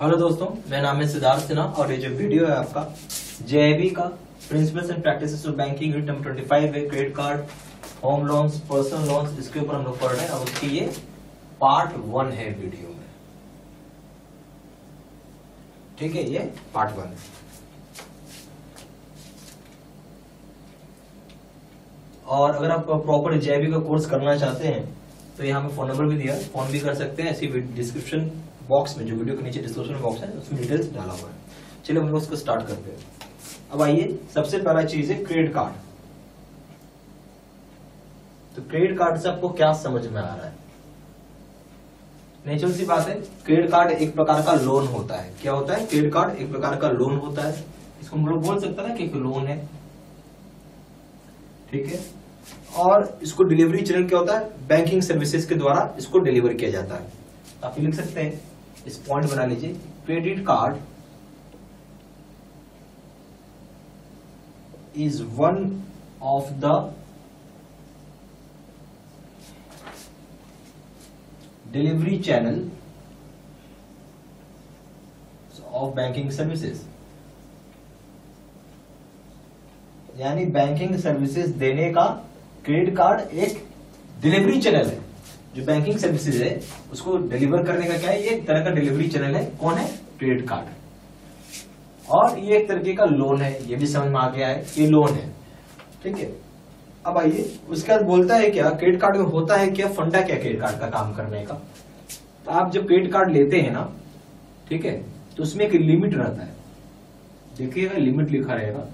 Hello दोस्तों, मेरा नाम है सिद्धार्थ सिन्हा और ये जो वीडियो है आपका जेआईबी का principles and practices of banking unit number 25 है। Credit card, home loans, personal loans, इसके ऊपर हम लोग पढ़ रहे हैं और उसकी ये पार्ट 1 है वीडियो में। ठीक है, ये पार्ट 1 है। और अगर आप प्रॉपर जेआईबी का कोर्स करना चाहते हैं तो यहाँ पे फोन नंबर भी दिया है, फोन भी कर सकते हैं। ऐसी डिस्क्रिप्शन बॉक्स में, जो वीडियो के नीचे डिस्क्रिप्शन बॉक्स है उसमें डिटेल्स डाला हुआ है। चलिए हम लोग उसको स्टार्ट करते हैं। अब आइए, सबसे पहला चीज है क्रेडिट कार्ड। तो क्रेडिट कार्ड से आपको क्या समझ में आ रहा है? नेचुरल सी बात है, क्रेडिट कार्ड एक प्रकार का लोन होता है। क्या होता है? क्रेडिट कार्ड एक प्रकार का लोन होता है। इसको हम लोग बोल सकते हैं ना कि एक लोन है। ठीक है, और इसको डिलीवरी चैनल क्या होता है? बैंकिंग सर्विसेज के द्वारा इसको डिलीवर किया जाता है। आप लिख सकते हैं, इस पॉइंट बना लीजिए, credit card is one of the delivery channel of banking services. यानी बैंकिंग सर्विसेज देने का क्रेडिट कार्ड एक डिलीवरी चैनल है। जो बैंकिंग सर्विसेज है उसको डिलीवर करने का क्या है? ये एक तरह का डिलीवरी चैनल है। कौन है? Credit card. और ये एक तरीके का लोन है। ये भी समझ में आ गया है, ये लोन है। ठीक है, अब आइए उसके बाद बोलता है क्या क्रेडिट कार्ड में होता है क्या, फंडा क्या क्रेडिट कार्ड का काम करने का। तो आप जब क्रेडिट कार्ड लेते हैं ना, ठीक है, तो उसमें एक लिमिट रहता है। देखिएगा, लिमिट लिखा रहेगा।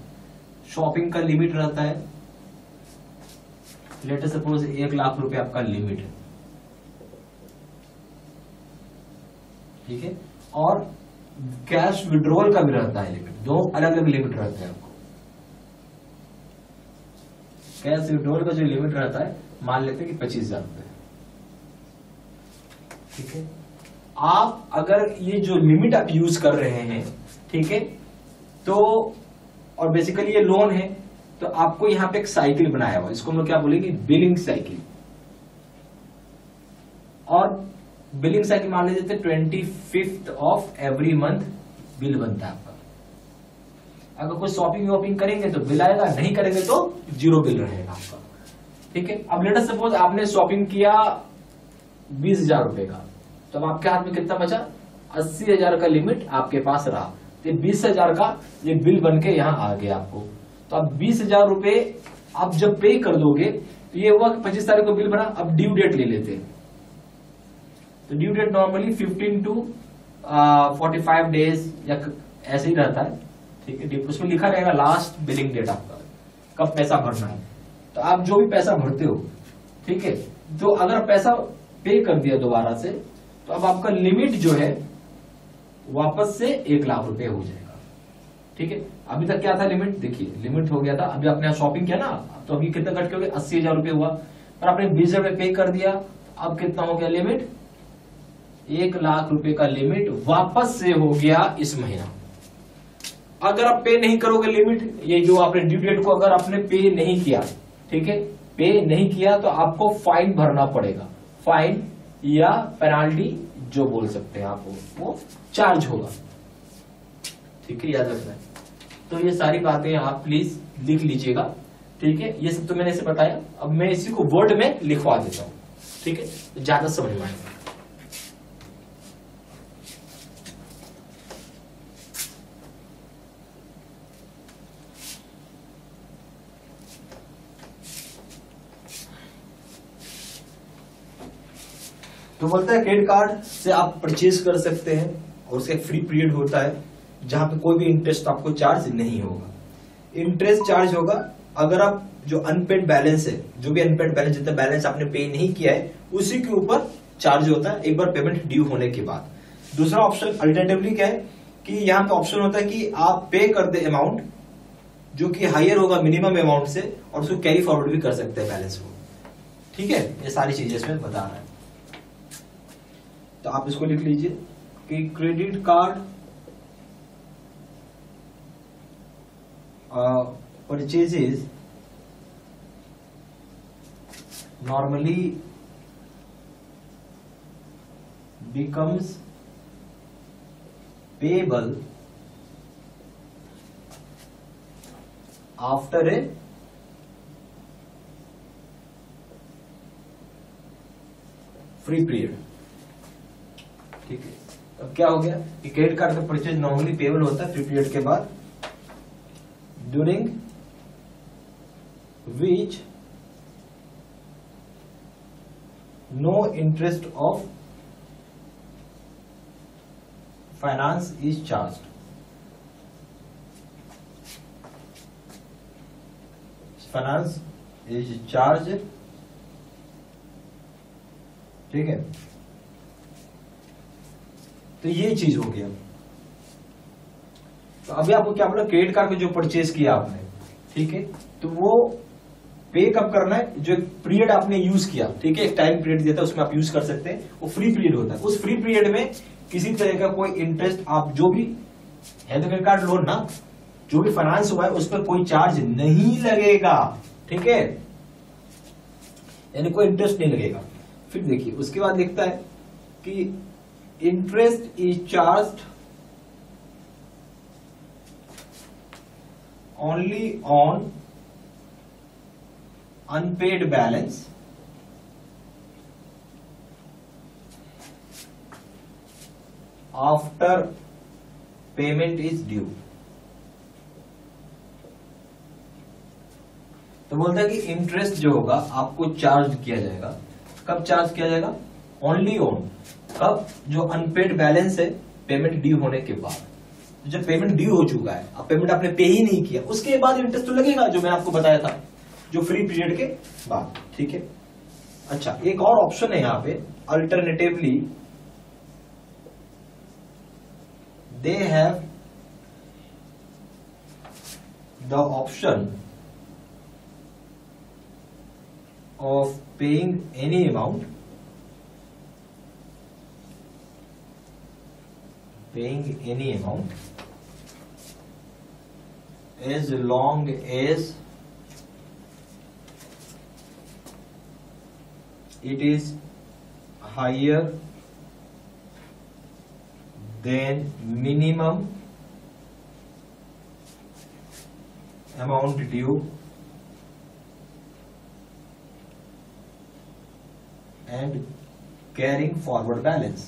शॉपिंग का लिमिट रहता है। लेट अस सपोज 1 लाख रुपए आपका लिमिट है। ठीक है, और कैश विड्रॉल का भी रहता है लिमिट। दो अलग अलग लिमिट रहते हैं आपको। कैश विड्रॉल का जो लिमिट रहता है, मान लेते हैं कि 25,000 रुपए। ठीक है, आप अगर ये जो लिमिट आप यूज कर रहे हैं, ठीक है, तो और बेसिकली ये लोन है, तो आपको यहां पे एक साइकिल बनाया हुआ, इसको हम लोग क्या बोलेंगे? Billing cycle. और बिलिंग साइकिल मान लीजिए 25th of every month bill बनता है आपका। अगर कोई शॉपिंग वॉपिंग करेंगे तो बिल आएगा, नहीं करेंगे तो 0 बिल रहेगा आपका। ठीक है, अब लेट अस सपोज आपने शॉपिंग किया 20,000 रुपए का, तो अब आपके हाथ में कितना बचा? 80,000 का लिमिट आपके पास रहा। तो 20,000 का ये बिल बन के यहां आ गया आपको। तो अब 20,000 रुपए आप जब पे कर दोगे तो ये हुआ कि 25 तारीख को बिल बना। अब ड्यू डेट ले लेते हैं। तो due date normally 15 to 45 days या ऐसे ही रहता है। ठीक है, उसमें लिखा रहेगा लास्ट बिलिंग डेट आपका, कब पैसा भरना है। तो आप जो भी पैसा भरते हो, ठीक है, तो अगर पैसा पे कर दिया दोबारा से, तो अब आपका लिमिट जो है वापस से 1 लाख रुपए हो जाएगा। ठीक है, अभी तक क्या था लिमिट? देखिए, लिमिट हो गया था। अभी आपने शॉपिंग किया ना, तो अभी कितना कट के हो गया? 80,000 रुपए हुआ। पर आपने 20,000 रुपए पे कर दिया, अब कितना हो गया लिमिट? 1 लाख रुपए का लिमिट वापस से हो गया इस महीना। अगर आप पे नहीं करोगे लिमिट, ये जो आपने ड्यू डेट को अगर आपने पे नहीं किया, ठीक है, पे नहीं किया, तो आपको फाइन भरना पड़ेगा। फाइन या पेनाल्टी जो बोल सकते हैं आप, वो चार्ज होगा। ठीक है, याद रखना है। तो ये सारी बातें आप प्लीज लिख लीजिएगा। ठीक है, ये सब तो मैंने इसे बताया। अब मैं इसी को वर्ड में लिखवा देता हूं। ठीक है, ज्यादा समझ में आएगा। तो बोलता है क्रेडिट कार्ड से आप परचेज कर सकते हैं और उसका एक फ्री पीरियड होता है जहां पे कोई भी इंटरेस्ट आपको चार्ज नहीं होगा। इंटरेस्ट चार्ज होगा अगर आप जो अनपेड बैलेंस है, जो भी अनपेड बैलेंस, जितना बैलेंस आपने पे नहीं किया है, उसी के ऊपर चार्ज होता है एक बार पेमेंट ड्यू होने के बाद। दूसरा ऑप्शन अल्टरनेटिवली क्या है कि यहाँ पे ऑप्शन होता है कि आप पे कर दे अमाउंट जो कि हायर होगा मिनिमम अमाउंट से, और उसको कैरी फॉरवर्ड भी कर सकते हैं बैलेंस को। ठीक है, ये सारी चीजें इसमें बता रहा है। तो आप इसको लिख लीजिए कि credit card purchases normally becomes payable after a free period. ठीक है, अब क्या हो गया कि क्रेडिट कार्ड का परचेज नॉर्मली पेबल होता है फ्री पीरियड के बाद, during which no interest of finance is charged. Finance is charge. ठीक है, तो ये चीज हो गया। तो अभी आपको क्या बोला, क्रेडिट कार्ड में जो परचेज किया आपने, ठीक है, तो वो पे कब करना है, जो पीरियड आपने यूज किया, ठीक है, एक टाइम पीरियड देता है उसमें आप यूज कर सकते हैं, वो फ्री पीरियड होता है। उस फ्री पीरियड में किसी तरह का कोई इंटरेस्ट, आप जो भी है तो क्रेडिट कार्ड लोन ना, जो भी फाइनेंस हुआ है उस पर कोई चार्ज नहीं लगेगा। ठीक है, यानी कोई इंटरेस्ट नहीं लगेगा। फिर देखिए उसके बाद लिखता है कि interest is charged only on unpaid balance after payment is due. तो बोलता है कि इंटरेस्ट जो होगा आपको चार्ज किया जाएगा। कब चार्ज किया जाएगा? ओनली ऑन, कब? जो अनपेड बैलेंस है पेमेंट ड्यू होने के बाद। जब पेमेंट ड्यू हो चुका है, अब पेमेंट आपने पे ही नहीं किया, उसके बाद इंटरेस्ट तो लगेगा, जो मैंने आपको बताया था, जो फ्री पीरियड के बाद। ठीक है, अच्छा एक और ऑप्शन है यहां पे, alternatively they have the option of paying any amount, as long as it is higher than minimum amount due and carrying forward balance।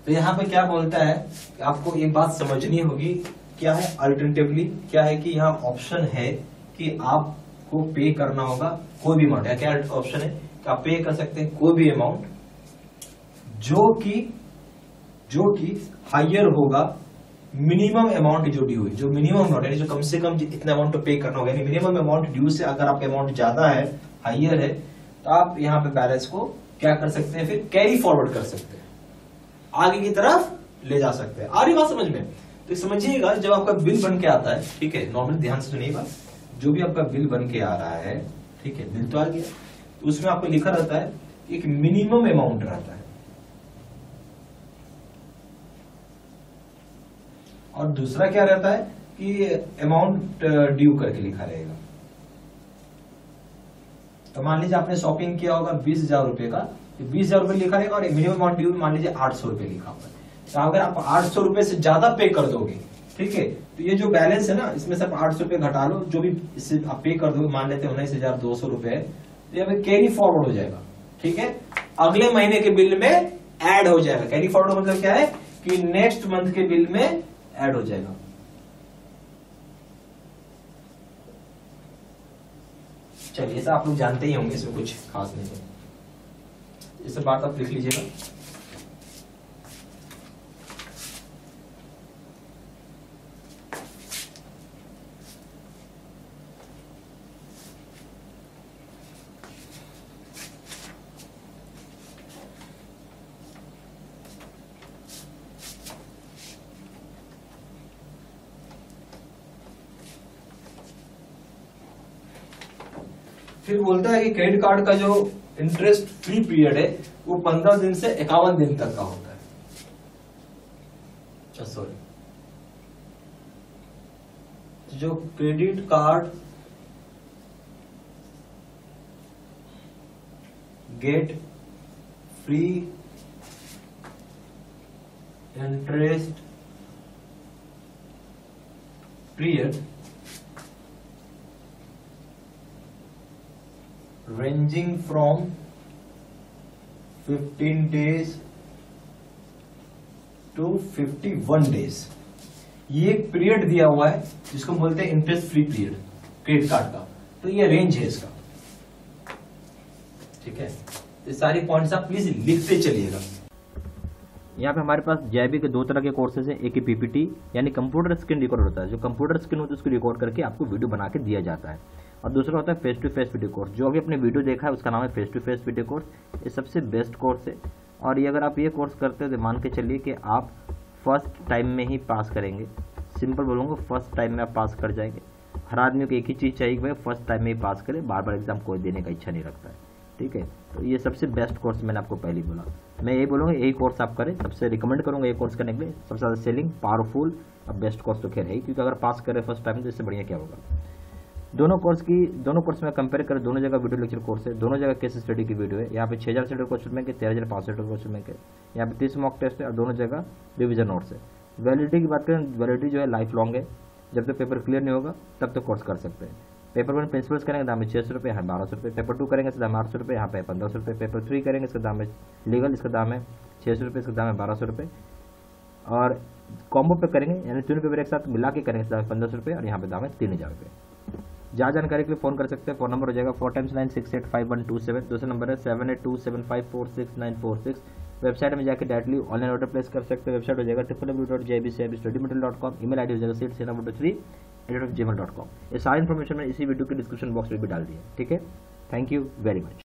तो यहां पे क्या बोलता है कि आपको एक बात समझनी होगी, क्या है अल्टरनेटिवली, क्या है कि यहाँ ऑप्शन है कि आपको पे करना होगा कोई भी अमाउंट। क्या ऑप्शन है कि आप पे कर सकते हैं कोई भी अमाउंट जो कि हायर होगा मिनिमम अमाउंट जो ड्यू है, जो मिनिमम अमाउंट यानी जो कम से कम इतना अमाउंट पे करना होगा, यानी मिनिमम अमाउंट ड्यू से अगर आपका अमाउंट ज्यादा है, हायर है, तो आप यहाँ पे बैलेंस को क्या कर सकते हैं, फिर कैरी फॉरवर्ड कर सकते हैं, आगे की तरफ ले जा सकते हैं। आ रही बात समझ में? तो समझिएगा, जब आपका बिल बन के आता है, ठीक है, नॉर्मली ध्यान से सुनिएगा, जो भी आपका बिल बन के आ रहा है, ठीक है, बिल तो आ गया, तो उसमें आपको लिखा रहता है एक मिनिमम अमाउंट रहता है, और दूसरा क्या रहता है कि अमाउंट ड्यू करके लिखा रहेगा। तो मान लीजिए आपने शॉपिंग किया होगा 20,000 रुपए का, 20,000 रुपए लिखा रहेगा, और मिनिमम अमाउंट ड्यू मान लीजिए 800 रुपए लिखा होगा। तो अगर आप 800 रुपए से ज्यादा पे कर दोगे, ठीक है, तो ये जो बैलेंस है ना, इसमें से आप 800 रुपए घटा लो, जो भी इससे आप पे कर दोगे, मान लेते हैं 19,200 रुपए, तो ये कैरी फॉरवर्ड हो जाएगा। ठीक है, अगले महीने के बिल में ऐड हो जाएगा। कैरी फॉरवर्ड मतलब क्या है कि नेक्स्ट मंथ के बिल में ऐड हो जाएगा। चलिए, ऐसा आप लोग जानते ही होंगे, इसमें कुछ खास नहीं है, ये सब बात आप लिख लीजिएगा। फिर बोलता है कि क्रेडिट कार्ड का जो इंटरेस्ट फ्री पीरियड है वो 15 दिन से 51 दिन तक का होता है। सॉरी, जो credit card get free interest period ranging from 15 days to 51 days। ये एक पीरियड दिया हुआ है जिसको बोलते हैं interest free period credit card का, तो ये रेंज है इसका, ठीक है। ये सारी पॉइंट्स आप प्लीज लिखते चलिएगा। यहाँ पे हमारे पास JIB के दो तरह के कोर्सेज है, एक ही PPT यानी कंप्यूटर स्क्रीन रिकॉर्ड होता है, जो कंप्यूटर स्क्रीन होती है उसको रिकॉर्ड करके आपको वीडियो बना के दिया जाता है, और दूसरा होता है face to face video course. जो अभी अपने वीडियो देखा है उसका नाम है face to face video course. ये सबसे बेस्ट कोर्स है, और ये अगर आप ये कोर्स करते हो तो मान के चलिए कि आप फर्स्ट टाइम में ही पास करेंगे। सिंपल बोलूँगा, फर्स्ट टाइम में आप पास कर जाएंगे। हर आदमी को एक ही चीज़ चाहिए कि भाई फर्स्ट टाइम में ही पास करे, बार बार एग्जाम कोई देने का इच्छा नहीं रखता है, ठीक है। तो ये सबसे बेस्ट कोर्स मैंने आपको पहले बोला, मैं यही बोलूँगा यही कोर्स आप करें, सबसे रिकमेंड करूँगा ये कोर्स करने के लिए। सबसे ज़्यादा सेलिंग पावरफुल और बेस्ट कोर्स तो खैर है, क्योंकि अगर पास करें फर्स्ट टाइम तो इससे बढ़िया क्या होगा। दोनों कोर्स में कंपेयर करें, दोनों जगह वीडियो लेक्चर कोर्स है, दोनों जगह केस स्टडी की वीडियो है। यहाँ पे 6000 से क्वेश्चन बैंक है, 13500 क्वेश्चन बैंक है, यहाँ पे 30 मॉक टेस्ट है, और दोनों जगह रिविजन नोट्स है। वैलिडिटी की बात करें, वैलिडिटी जो है लाइफ लॉन्ग है, जब तक पेपर क्लियर नहीं होगा तब तक कोर्स कर सकते हैं। पेपर 1 प्रिंसिपल्स करेंगे दाम है 600 रुपये, यहाँ 1200 रुपये। पेपर 2 करेंगे इसका दाम है 800 रुपये, यहाँ पे 1500 रुपये। पेपर 3 करेंगे इसका दाम है लीगल, इसका दाम है 600 रुपये, इसका दाम है 1200 रुपये। और कॉम्बो पे करेंगे यानी तीनों पेपर एक साथ मिला के करेंगे, इसका दाम है 1500 रुपये, और यहाँ पे दाम है 3000 रुपये। ज्यादा जानकारी के लिए फोन कर सकते हैं। फोन नंबर हो जाएगा 4 times 9685127। दूसरा नंबर है 7827546946। वेबसाइट में जाकर डायरेक्टली ऑनलाइन ऑर्डर प्लेस कर सकते हैं। वेबसाइट हो जाएगा www.jibstudymaterial.com। ईमेल आईडी हो जाएगा seedsena3@gmail.com। ये सारी इन्फॉर्मेशन मैंने इसी वीडियो के डिस्क्रिप्शन बॉक्स में भी डाल दी है, ठीक है। Thank you very much.